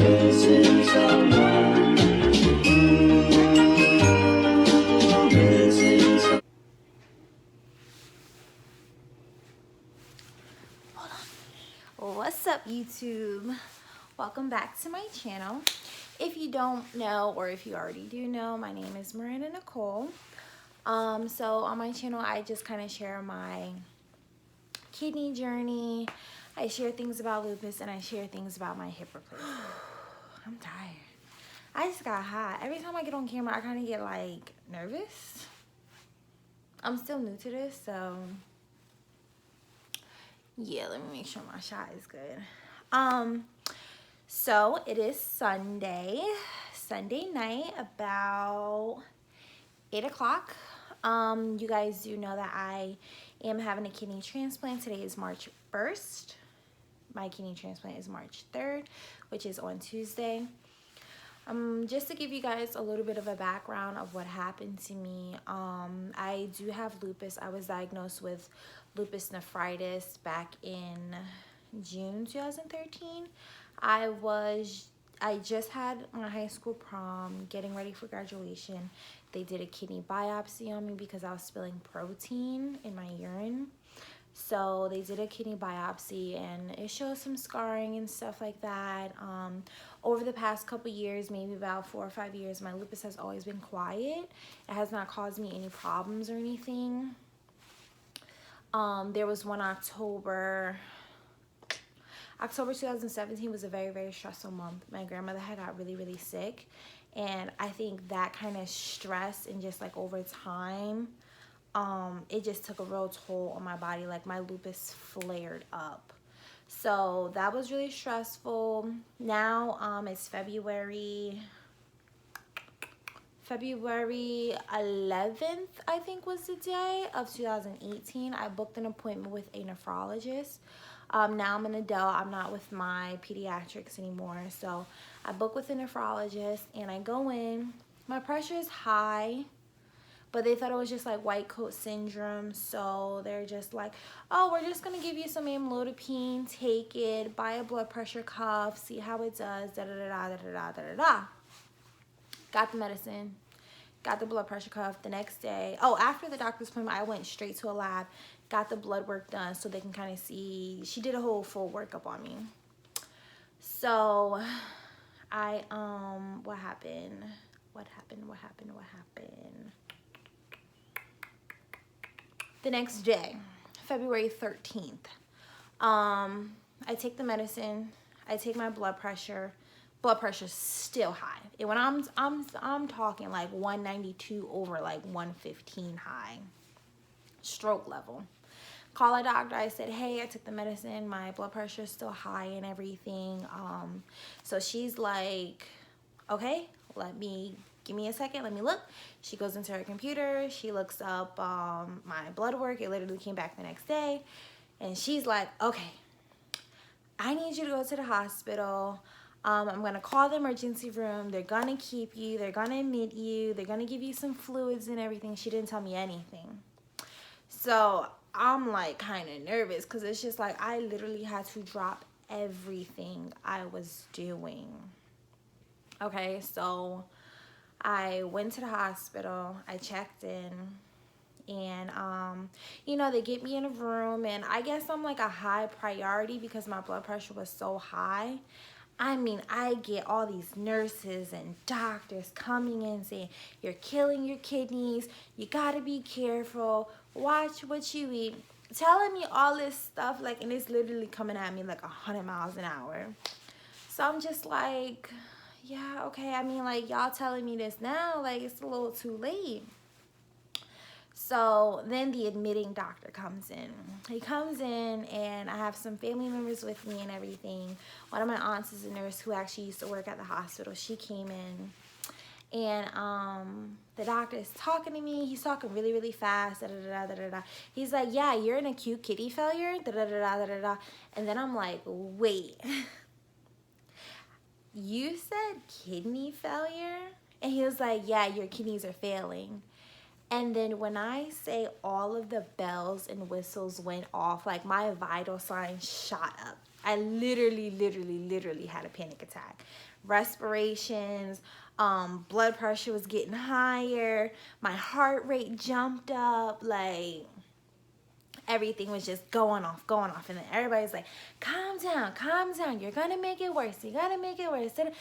What's up, YouTube? Welcome back to my channel. If you don't know, or if you already do know, my name is Miranda Nicole. So on my channel, I just kind of share my kidney journey. I share things about lupus, and I share things about my hip replacement. I'm tired. I just got hot. Every time I get on camera, I kind of get like nervous. I'm still new to this, so yeah, let me make sure my shot is good. So it is Sunday night, about 8 o'clock. You guys do know that I am having a kidney transplant. Today is March 1st. My kidney transplant is March 3rd, which is on Tuesday. Just to give you guys a little bit of a background of what happened to me, I do have lupus. I was diagnosed with lupus nephritis back in June 2013. I just had my high school prom, getting ready for graduation. They did a kidney biopsy on me because I was spilling protein in my urine. So they did a kidney biopsy, and it shows some scarring and stuff like that. Over the past couple years, maybe about 4 or 5 years, my lupus has always been quiet. It has not caused me any problems or anything. There was one October 2017 was a very, very stressful month. My grandmother had got really, really sick, and I think that kind of stress and just like over time, it just took a real toll on my body. Like my lupus flared up. So that was really stressful. Now it's February 11th, I think was the day of 2018. I booked an appointment with a nephrologist. Now I'm an adult. I'm not with my pediatrics anymore. So I book with a nephrologist, and I go in. My pressure is high, but they thought it was just like white coat syndrome. So they're just like, oh, we're just going to give you some amlodipine. Take it. Buy a blood pressure cuff. See how it does. Da-da-da-da-da-da-da-da-da. Got the medicine. Got the blood pressure cuff the next day. Oh, after the doctor's appointment, I went straight to a lab. Got the blood work done so they can kind of see. She did a whole full workup on me. So I, what happened? The next day, February 13th, I take the medicine. I take my blood pressure. Blood pressure's still high. And when I'm talking like 192 over like 115 high, stroke level. Call a doctor. I said, hey, I took the medicine. My blood pressure is still high and everything. So she's like, okay, give me a second. Let me look. She goes into her computer. She looks up my blood work. It literally came back the next day. And she's like, okay, I need you to go to the hospital. I'm going to call the emergency room. They're going to keep you. They're going to admit you. They're going to give you some fluids and everything. She didn't tell me anything. So I'm like kind of nervous because it's just like I literally had to drop everything I was doing. Okay, so I went to the hospital. I checked in. And, you know, they get me in a room. And I guess I'm like a high priority because my blood pressure was so high. I mean, I get all these nurses and doctors coming in saying, you're killing your kidneys, you gotta be careful, watch what you eat, telling me all this stuff, like, and it's literally coming at me like 100 miles an hour. So I'm just like, yeah, okay, I mean, like, y'all telling me this now, like, it's a little too late. So then the admitting doctor comes in. He comes in, and I have some family members with me and everything. One of my aunts is a nurse who actually used to work at the hospital. She came in, and the doctor is talking to me. He's talking really, really fast. Da, da, da, da, da, da. He's like, yeah, you're an acute kidney failure. Da, da, da, da, da, da. And then I'm like, wait. You said kidney failure? And he was like, yeah, your kidneys are failing. And then when I say all of the bells and whistles went off, like my vital signs shot up. I literally had a panic attack. Respirations, blood pressure was getting higher, my heart rate jumped up, like everything was just going off. And then everybody's like, calm down, you're gonna make it worse, And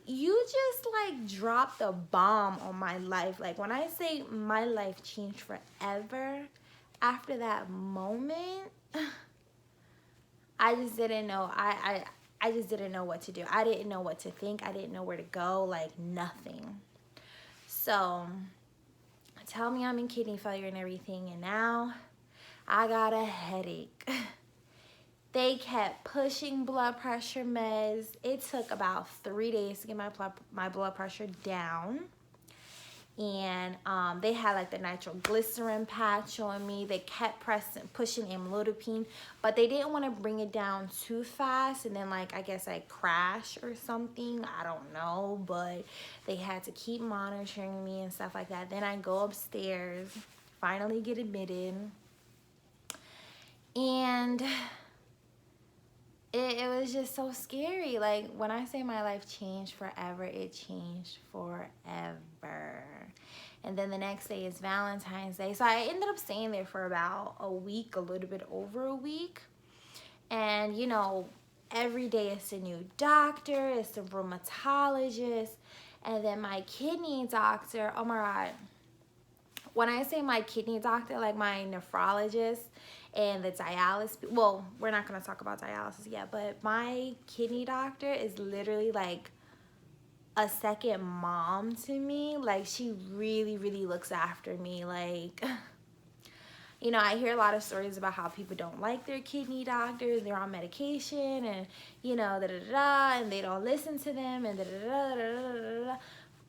you just like dropped a bomb on my life. Like when I say my life changed forever after that moment, I just didn't know. I just didn't know what to do. I didn't know what to think. I didn't know where to go, like nothing. So tell me I'm in kidney failure and everything, and now I got a headache. They kept pushing blood pressure meds. It took about 3 days to get my blood pressure down. And they had like the nitroglycerin patch on me. They kept pushing amlodipine, but they didn't want to bring it down too fast and then like I guess I crash or something. I don't know, but they had to keep monitoring me and stuff like that. Then I go upstairs, finally get admitted, and it was just so scary. Like when I say my life changed forever, it changed forever. And then the next day is Valentine's Day. So I ended up staying there for about a week, a little bit over a week. And you know, every day it's a new doctor, it's a rheumatologist, and then my kidney doctor, oh my God. When I say my kidney doctor, like my nephrologist and the dialysis, well, we're not going to talk about dialysis yet, but my kidney doctor is literally like a second mom to me. Like she really looks after me. Like, you know, I hear a lot of stories about how people don't like their kidney doctors, they're on medication and, you know, and they don't listen to them and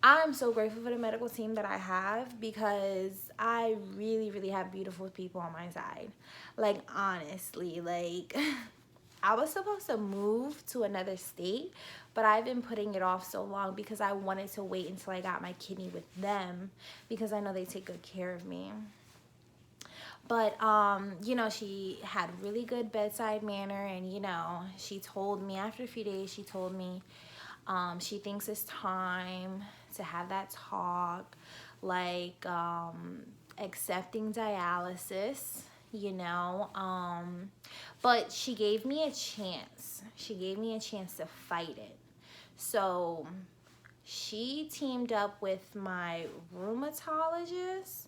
I'm so grateful for the medical team that I have, because I really have beautiful people on my side. Like honestly, like I was supposed to move to another state, but I've been putting it off so long because I wanted to wait until I got my kidney with them, because I know they take good care of me. But you know, she had really good bedside manner, and you know, she told me after a few days, she told me she thinks it's time to have that talk, like accepting dialysis, you know, but she gave me a chance. She gave me a chance to fight it. So she teamed up with my rheumatologist,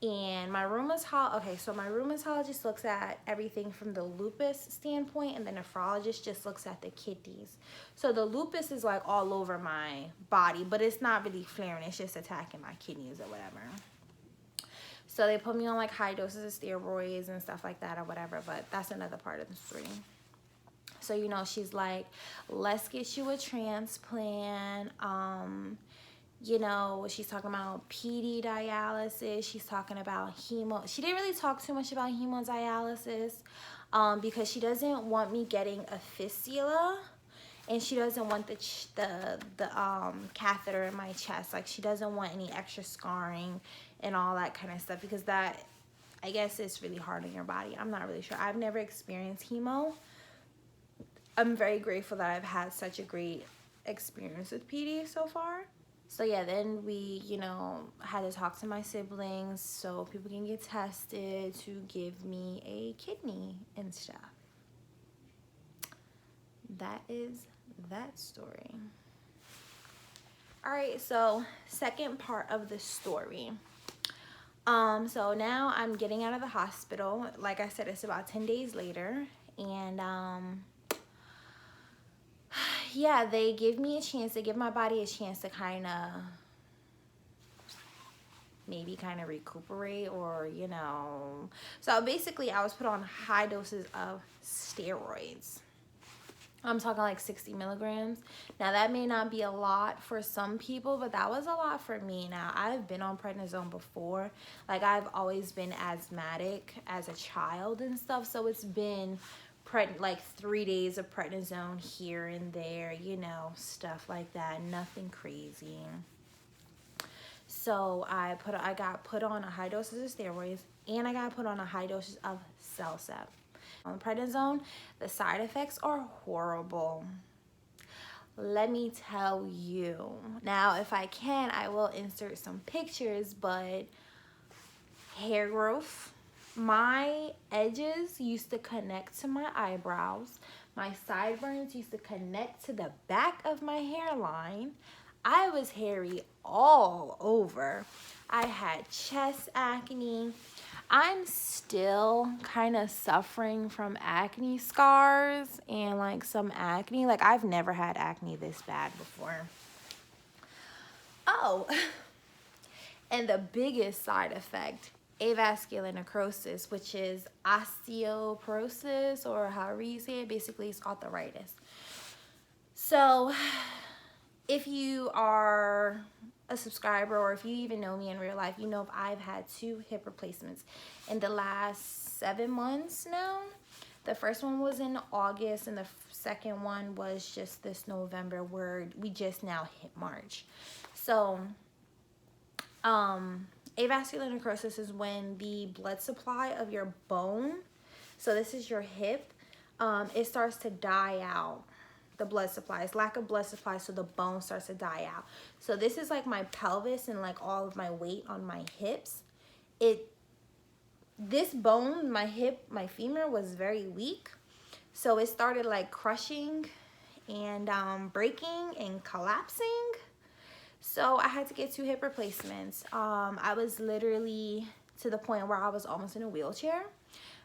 and my rheumatologist looks at everything from the lupus standpoint, and the nephrologist just looks at the kidneys. So the lupus is like all over my body, but it's not really flaring, it's just attacking my kidneys or whatever. So they put me on like high doses of steroids and stuff like that or whatever, but that's another part of the story. So, you know, she's like, let's get you a transplant. You know, she's talking about PD dialysis. She's talking about hemo. She didn't really talk too much about hemodialysis because she doesn't want me getting a fistula, and she doesn't want the catheter in my chest. Like she doesn't want any extra scarring and all that kind of stuff, because that, I guess, it's really hard on your body. I'm not really sure. I've never experienced hemo. I'm very grateful that I've had such a great experience with PD so far. So yeah, then we, you know, had to talk to my siblings so people can get tested to give me a kidney and stuff. That is that story. All right, so second part of the story. So now I'm getting out of the hospital. Like I said, it's about 10 days later, and yeah, they give me a chance, they give my body a chance to kind of recuperate, or, you know. So basically I was put on high doses of steroids. I'm talking like 60 milligrams. Now that may not be a lot for some people, but that was a lot for me. Now I've been on prednisone before. Like I've always been asthmatic as a child and stuff, so it's been like 3 days of prednisone here and there, you know, stuff like that. Nothing crazy. So I got put on a high doses of steroids, and I got put on a high doses of Celsep. On prednisone, the side effects are horrible. Let me tell you. Now, if I can, I will insert some pictures, but hair growth. My edges used to connect to my eyebrows. My sideburns used to connect to the back of my hairline. I was hairy all over. I had chest acne. I'm still kind of suffering from acne scars and like some acne. Like, I've never had acne this bad before. Oh, and the biggest side effect, avascular necrosis, which is osteoporosis, or however you say it. Basically, it's arthritis. So if you are a subscriber, or if you even know me in real life, you know I've had 2 hip replacements in the last 7 months now. The first one was in August, and the second one was just this November, where we just now hit March. So avascular necrosis is when the blood supply of your bone, so this is your hip, it starts to die out. The blood supply, it's lack of blood supply, so the bone starts to die out. So this is like my pelvis and like all of my weight on my hips. This bone, my hip, my femur, was very weak, so it started like crushing and breaking and collapsing. So I had to get 2 hip replacements. I was literally to the point where I was almost in a wheelchair.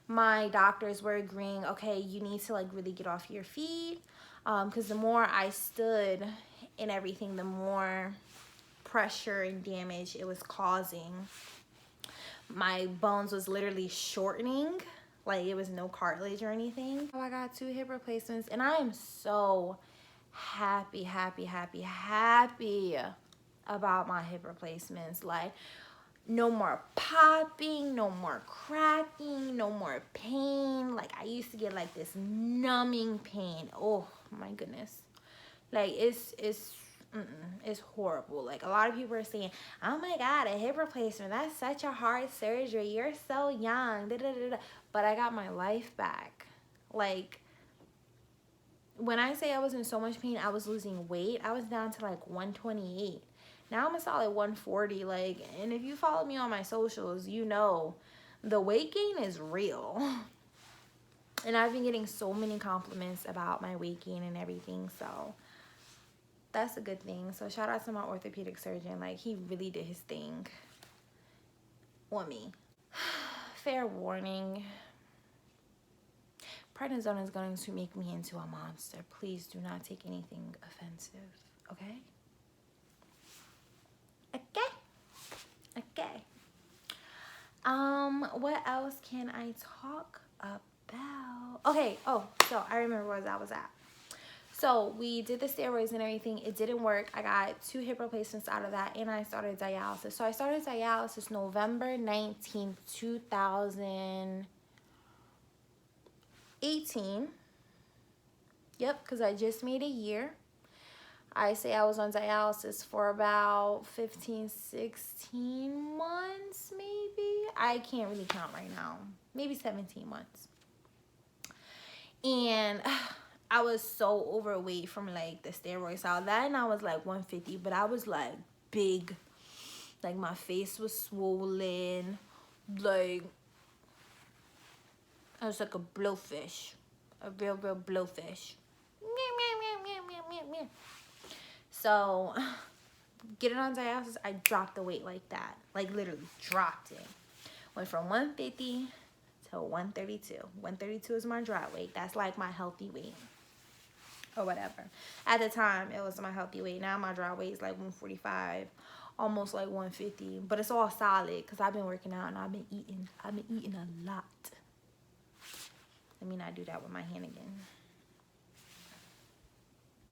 My doctors were agreeing, okay, you need to like really get off your feet, because the more I stood and everything, the more pressure and damage it was causing. My bones was literally shortening, like it was no cartilage or anything. So I got 2 hip replacements, and I am so happy about my hip replacements. Like, no more popping, no more cracking, no more pain. Like, I used to get like this numbing pain. Oh my goodness, like it's horrible. Like, a lot of people are saying, oh my god, a hip replacement, that's such a hard surgery, you're so young, da, da, da, da. But I got my life back. Like, when I say I was in so much pain, I was losing weight. I was down to like 128. Now I'm a solid 140. Like, and if you follow me on my socials, you know the weight gain is real. And I've been getting so many compliments about my weight gain and everything, so that's a good thing. So shout out to my orthopedic surgeon. Like, he really did his thing on me. Fair warning, prednisone is going to make me into a monster. Please do not take anything offensive, okay? Okay. What else can I talk about? Okay, so I remember where I was at. So we did the steroids and everything. It didn't work. I got 2 hip replacements out of that, and I started dialysis. So I started dialysis November 19th, 2018. Yep, because I just made a year. I say I was on dialysis for about 15, 16 months, maybe. I can't really count right now. Maybe 17 months. And I was so overweight from like the steroids. So then I was like 150, but I was like big. Like, my face was swollen. Like, I was like a blowfish. A real blowfish. So, getting on dialysis, I dropped the weight like that. Like, literally dropped it. Went from 150 to 132. 132 is my dry weight. That's like my healthy weight, or whatever. At the time, it was my healthy weight. Now my dry weight is like 145, almost like 150. But it's all solid because I've been working out and I've been eating a lot. Let me not do that with my hand again.